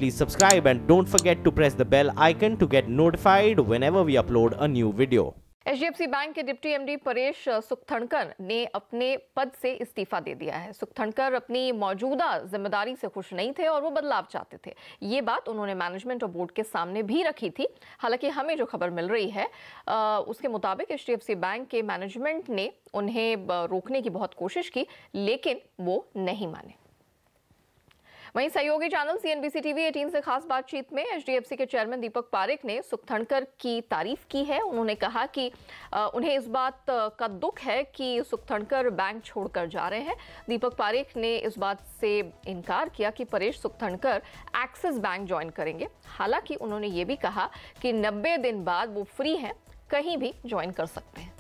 please subscribe and don't forget to press the bell icon to get notified whenever we upload a new video. HDFC bank के deputy MD Paresh सुखथणकर ने अपने पद से इस्तीफा दे दिया है। सुखथणकर अपनी मौजूदा जिम्मेदारी से खुश नहीं थे और वो बदलाव चाहते थे। ये बात उन्होंने मैनेजमेंट और बोर्ड के सामने भी रखी थी। हालांकि हमें जो खबर मिल रही है उसके मुताबिक एचडीएफसी बैंक के मैनेजमेंट ने उन्हें रोकने की बहुत कोशिश की, लेकिन वो नहीं माने। वहीं सहयोगी चैनल सीएनबीसी टीवी 18 से खास बातचीत में एचडीएफसी के चेयरमैन दीपक पारेख ने सुखथणकर की तारीफ की है। उन्होंने कहा कि उन्हें इस बात का दुख है कि सुखथणकर बैंक छोड़कर जा रहे हैं। दीपक पारेख ने इस बात से इनकार किया कि परेश सुखथणकर एक्सिस बैंक ज्वाइन करेंगे। हालांकि उन्होंने ये भी कहा कि 90 दिन बाद वो फ्री हैं, कहीं भी ज्वाइन कर सकते हैं।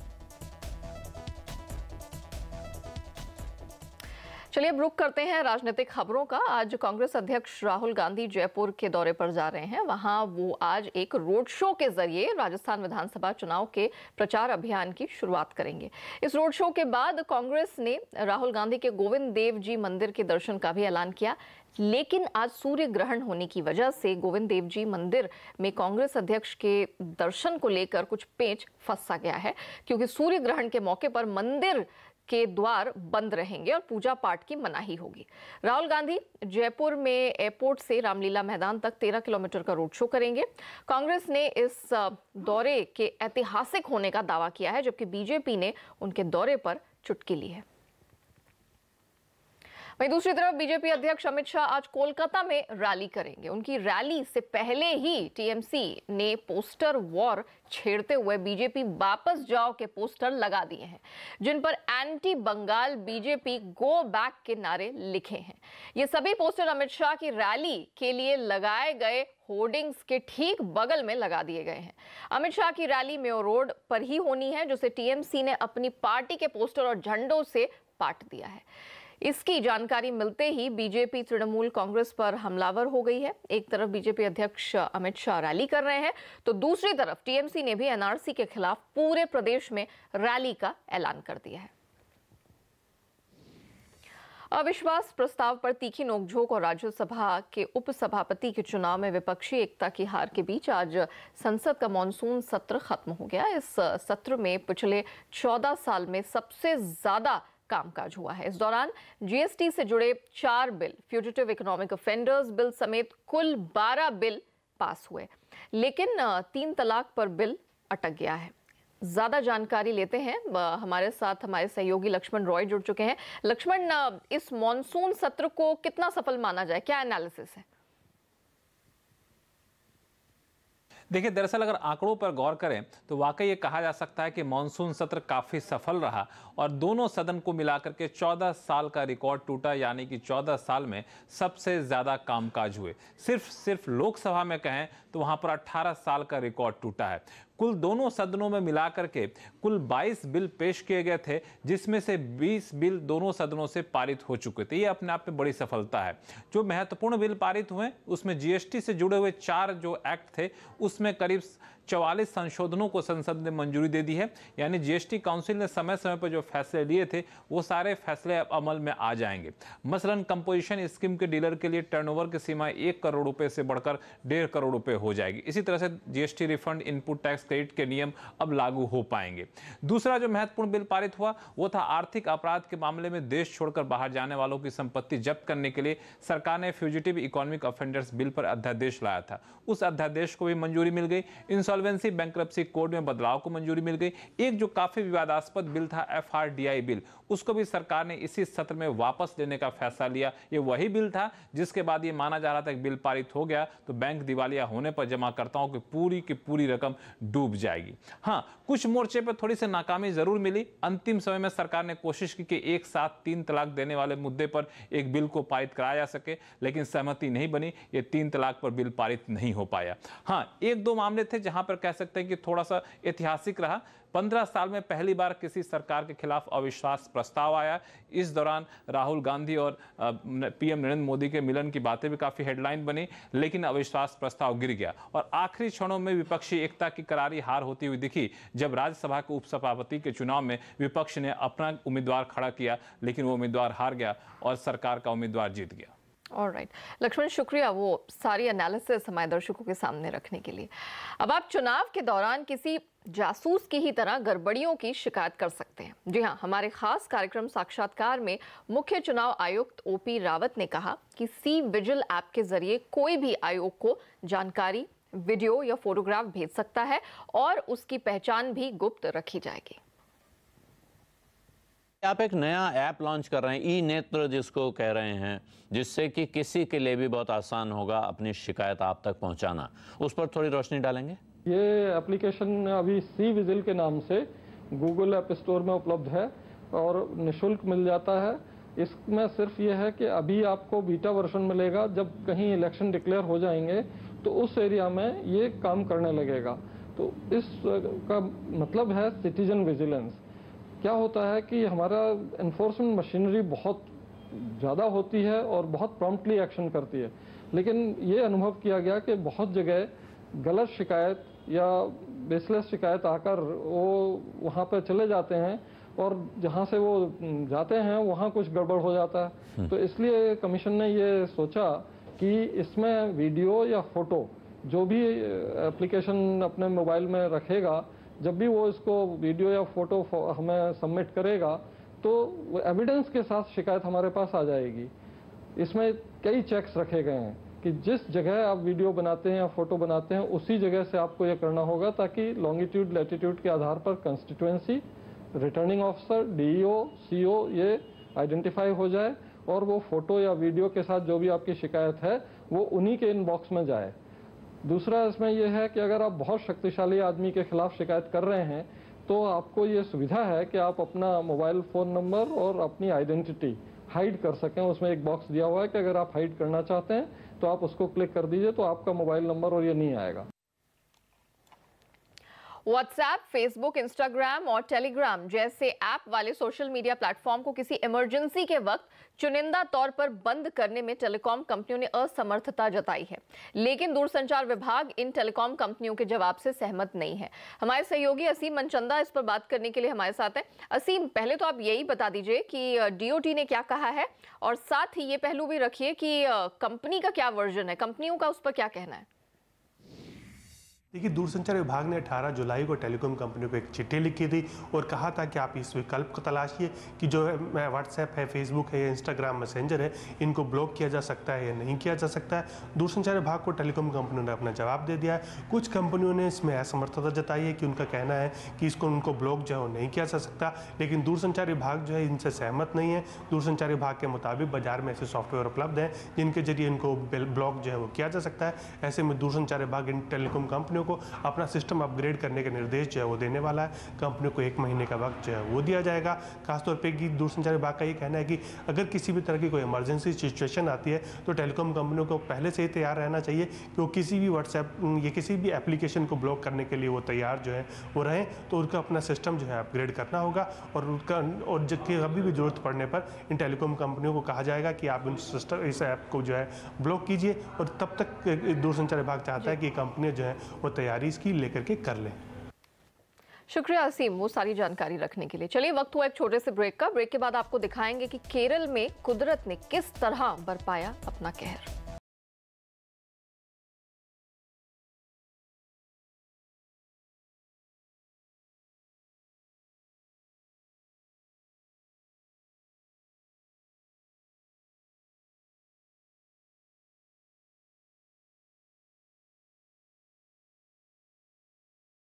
चलिए अब रुख करते हैं राजनीतिक खबरों का। आज कांग्रेस अध्यक्ष राहुल गांधी जयपुर के दौरे पर जा रहे हैं। वहां वो आज एक रोड शो के जरिए राजस्थान विधानसभा चुनाव के प्रचार अभियान की शुरुआत करेंगे। इस रोड शो के बाद कांग्रेस ने राहुल गांधी के गोविंद देव जी मंदिर के दर्शन का भी ऐलान किया, लेकिन आज सूर्य ग्रहण होने की वजह से गोविंद देव जी मंदिर में कांग्रेस अध्यक्ष के दर्शन को लेकर कुछ पेच फंसा गया है, क्योंकि सूर्य ग्रहण के मौके पर मंदिर के द्वार बंद रहेंगे और पूजा पाठ की मनाही होगी। राहुल गांधी जयपुर में एयरपोर्ट से रामलीला मैदान तक 13 किलोमीटर का रोड शो करेंगे। कांग्रेस ने इस दौरे के ऐतिहासिक होने का दावा किया है, जबकि बीजेपी ने उनके दौरे पर चुटकी ली है। वहीं दूसरी तरफ बीजेपी अध्यक्ष अमित शाह आज कोलकाता में रैली करेंगे। उनकी रैली से पहले ही टीएमसी ने पोस्टर वॉर छेड़ते हुए बीजेपी वापस जाओ के पोस्टर लगा दिए हैं, जिन पर anti Bengal BJP go back के नारे लिखे हैं। ये सभी पोस्टर अमित शाह की रैली के लिए लगाए गए होर्डिंग्स के ठीक बगल में लगा दिए गए हैं। अमित शाह की रैली मेयो रोड पर ही होनी है, जिसे टीएमसी ने अपनी पार्टी के पोस्टर और झंडों से पाट दिया है। इसकी जानकारी मिलते ही बीजेपी तृणमूल कांग्रेस पर हमलावर हो गई है। एक तरफ बीजेपी अध्यक्ष अमित शाह रैली कर रहे हैं, तो दूसरी तरफ टीएमसी ने भी एनआरसी के खिलाफ पूरे प्रदेश में रैली का ऐलान कर दिया है। अविश्वास प्रस्ताव पर तीखी नोकझोंक और राज्यसभा के उपसभापति के चुनाव में विपक्षी एकता की हार के बीच आज संसद का मॉनसून सत्र खत्म हो गया। इस सत्र में पिछले 14 साल में सबसे ज्यादा कामकाज हुआ है। इस दौरान जीएसटी से जुड़े 4 bill, fugitive economic offenders bill समेत कुल 12 बिल पास हुए, लेकिन 3 तलाक पर बिल अटक गया है। ज्यादा जानकारी लेते हैं, हमारे साथ हमारे सहयोगी लक्ष्मण रॉय जुड़ चुके हैं। लक्ष्मण, इस मॉनसून सत्र को कितना सफल माना जाए, क्या एनालिसिस है? देखिए, दरअसल अगर आंकड़ों पर गौर करें तो वाकई ये कहा जा सकता है कि मॉनसून सत्र काफी सफल रहा और दोनों सदन को मिलाकर के 14 साल का रिकॉर्ड टूटा, यानी कि 14 साल में सबसे ज्यादा कामकाज हुए। सिर्फ लोकसभा में कहें तो वहां पर 18 साल का रिकॉर्ड टूटा है। कुल दोनों सदनों में मिलाकर के कुल 22 बिल पेश किए गए थे, जिसमें से 20 बिल दोनों सदनों से पारित हो चुके थे। ये अपने आप में बड़ी सफलता है। जो महत्वपूर्ण बिल पारित हुए उसमें जीएसटी से जुड़े हुए 4 जो एक्ट थे उसमें करीब 44 संशोधनों को संसद ने मंजूरी दे दी है। यानी जीएसटी काउंसिल ने समय समय पर जो फैसले लिए थे वो सारे फैसले अब अमल में आ जाएंगे। मसलन कंपोजिशन स्कीम के डीलर के लिए टर्नओवर की सीमा 1 करोड़ रुपए से बढ़कर 1.5 करोड़ रुपए हो जाएगी। इसी तरह से GST refund, input tax credit के नियम अब लागू हो पाएंगे। दूसरा जो महत्वपूर्ण बिल पारित हुआ वो था आर्थिक अपराध के मामले में देश छोड़कर बाहर जाने वालों की संपत्ति जब्त करने के लिए सरकार ने फ्यूजिटिव इकोनॉमिक ऑफेंडर्स बिल पर अध्यादेश लाया था। उस अध्यादेश को भी मंजूरी मिल गई। इंसॉल्वेंसी बैंक्रप्सी कोड में बदलाव को मंजूरी मिल गई। एक जो काफी विवादास्पद बिल था एफआरडीआई बिल, उसको भी सरकार ने इसी सत्र में वापस लेने का फैसला लिया। ये वही बिल था जिसके बाद ये माना जा रहा था कि बिल पारित हो गया तो बैंक दिवालिया होने पर जमाकर्ताओं की पूरी रकम डूब जाएगी। हाँ, कुछ मोर्चे पर थोड़ी सी नाकामी जरूर मिली। अंतिम समय में सरकार ने कोशिश की कि एक साथ 3 तलाक देने वाले मुद्दे पर एक बिल को पारित कराया जा सके, लेकिन सहमति नहीं बनी। ये 3 तलाक पर बिल पारित नहीं हो पाया। हाँ, 1-2 मामले थे जहां पर कह सकते हैं कि थोड़ा सा ऐतिहासिक रहा। 15 साल में पहली बार किसी सरकार के खिलाफ अविश्वास प्रस्ताव आया। इस दौरान राहुल गांधी और पीएम नरेंद्र मोदी के मिलन की बातें भी काफी हेडलाइन बनी, लेकिन अविश्वास प्रस्ताव गिर गया और आखिरी क्षणों में विपक्षी एकता की करारी हार होती हुई दिखी, जब राज्यसभा के उपसभापति के चुनाव में विपक्ष ने अपना उम्मीदवार खड़ा किया, लेकिन वो उम्मीदवार हार गया और सरकार का उम्मीदवार जीत गया। ऑलराइट लक्ष्मण, शुक्रिया वो सारी एनालिसिस हमारे दर्शकों के सामने रखने के लिए। अब आप चुनाव के दौरान किसी जासूस की ही तरह गड़बड़ियों की शिकायत कर सकते हैं। जी हाँ, हमारे खास कार्यक्रम साक्षात्कार में मुख्य चुनाव आयुक्त ओपी रावत ने कहा कि सी विजिल ऐप के जरिए कोई भी आयोग को जानकारी, वीडियो या फोटोग्राफ भेज सकता है और उसकी पहचान भी गुप्त रखी जाएगी। आप एक नया ऐप लॉन्च कर रहे हैं, ई नेत्र जिसको कह रहे हैं, जिससे कि किसी के लिए भी बहुत आसान होगा अपनी शिकायत आप तक पहुंचाना। उस पर थोड़ी रोशनी डालेंगे। ये एप्लीकेशन अभी सी विजिल के नाम से गूगल ऐप स्टोर में उपलब्ध है और निःशुल्क मिल जाता है। इसमें सिर्फ ये है कि अभी आपको बीटा वर्जन मिलेगा, जब कहीं इलेक्शन डिक्लेयर हो जाएंगे तो उस एरिया में ये काम करने लगेगा। तो इस का मतलब है सिटीजन विजिलेंस। क्या होता है कि हमारा एनफोर्समेंट मशीनरी बहुत ज़्यादा होती है और बहुत प्रॉम्प्टली एक्शन करती है, लेकिन ये अनुभव किया गया कि बहुत जगह गलत शिकायत या बेसलेस शिकायत आकर वो वहाँ पर चले जाते हैं और जहाँ से वो जाते हैं वहाँ कुछ गड़बड़ हो जाता है। तो इसलिए कमीशन ने ये सोचा कि इसमें वीडियो या फोटो जो भी एप्लीकेशन अपने मोबाइल में रखेगा, जब भी वो इसको वीडियो या फोटो हमें सबमिट करेगा तो एविडेंस के साथ शिकायत हमारे पास आ जाएगी। इसमें कई चेक्स रखे गए हैं कि जिस जगह आप वीडियो बनाते हैं या फोटो बनाते हैं उसी जगह से आपको ये करना होगा, ताकि लॉन्गिट्यूड लैटिट्यूड के आधार पर constituency, returning officer, DEO, CO ये आइडेंटिफाई हो जाए और वो फोटो या वीडियो के साथ जो भी आपकी शिकायत है वो उन्हीं के इनबॉक्स में जाए। दूसरा इसमें यह है कि अगर आप बहुत शक्तिशाली आदमी के खिलाफ शिकायत कर रहे हैं तो आपको ये सुविधा है कि आप अपना मोबाइल फ़ोन नंबर और अपनी आइडेंटिटी हाइड कर सकें। उसमें एक बॉक्स दिया हुआ है कि अगर आप हाइड करना चाहते हैं तो आप उसको क्लिक कर दीजिए, तो आपका मोबाइल नंबर और ये नहीं आएगा। व्हाट्सएप, फेसबुक, इंस्टाग्राम और टेलीग्राम जैसे ऐप वाले सोशल मीडिया प्लेटफॉर्म को किसी इमरजेंसी के वक्त चुनिंदा तौर पर बंद करने में टेलीकॉम कंपनियों ने असमर्थता जताई है, लेकिन दूरसंचार विभाग इन टेलीकॉम कंपनियों के जवाब से सहमत नहीं है। हमारे सहयोगी असीम मनचंदा इस पर बात करने के लिए हमारे साथ हैं। असीम, पहले तो आप यही बता दीजिए कि डीओटी ने क्या कहा है और साथ ही ये पहलू भी रखिए कि कंपनी का क्या वर्जन है, कंपनियों का उस पर क्या कहना है। देखिए, दूरसंचार विभाग ने 18 जुलाई को टेलीकॉम कंपनियों को एक चिट्ठी लिखी थी और कहा था कि आप इस विकल्प को तलाशिए कि जो व्हाट्सएप है, फेसबुक है या इंस्टाग्राम मैसेंजर है, इनको ब्लॉक किया जा सकता है या नहीं किया जा सकता है। दूरसंचार विभाग को टेलीकॉम कंपनियों ने अपना जवाब दे दिया है। कुछ कंपनियों ने इसमें असमर्थता जताई है कि उनका कहना है कि इसको उनको ब्लॉक जो है नहीं किया जा सकता, लेकिन दूरसंचार विभाग जो है इनसे सहमत नहीं है। दूरसंचार विभाग के मुताबिक बाजार में ऐसे सॉफ्टवेयर उपलब्ध हैं जिनके जरिए इनको ब्लॉक जो है वो किया जा सकता है। ऐसे में दूरसंचार विभाग इन टेलीकॉम कंपनियों को अपना सिस्टम अपग्रेड करने के निर्देश जो है वो देने वाला है। कंपनी को 1 महीने का वक्त जो है वो दिया जाएगा। खासतौर पे कि दूरसंचार विभाग का ये कहना है कि अगर किसी भी तरह की कोई इमरजेंसी सिचुएशन आती है तो टेलीकॉम कंपनियों को पहले से ही तैयार रहना चाहिए कि वो किसी भी व्हाट्सएप या किसी भी एप्लीकेशन को ब्लॉक करने के लिए वो तैयार जो है वो रहें। तो उनका अपना सिस्टम जो है अपग्रेड करना होगा और उनका और कभी भी जरूरत पड़ने पर इन टेलीकॉम कंपनियों को कहा जाएगा कि आप इस ऐप को जो है ब्लॉक कीजिए। और तब तक दूरसंचार विभाग चाहता है कि कंपनियां जो है वो तैयारी इसकी लेकर के कर लें। शुक्रिया असीम वो सारी जानकारी रखने के लिए। चलिए, वक्त हुआ एक छोटे से ब्रेक का। ब्रेक के बाद आपको दिखाएंगे कि केरल में कुदरत ने किस तरह बरपाया अपना कहर।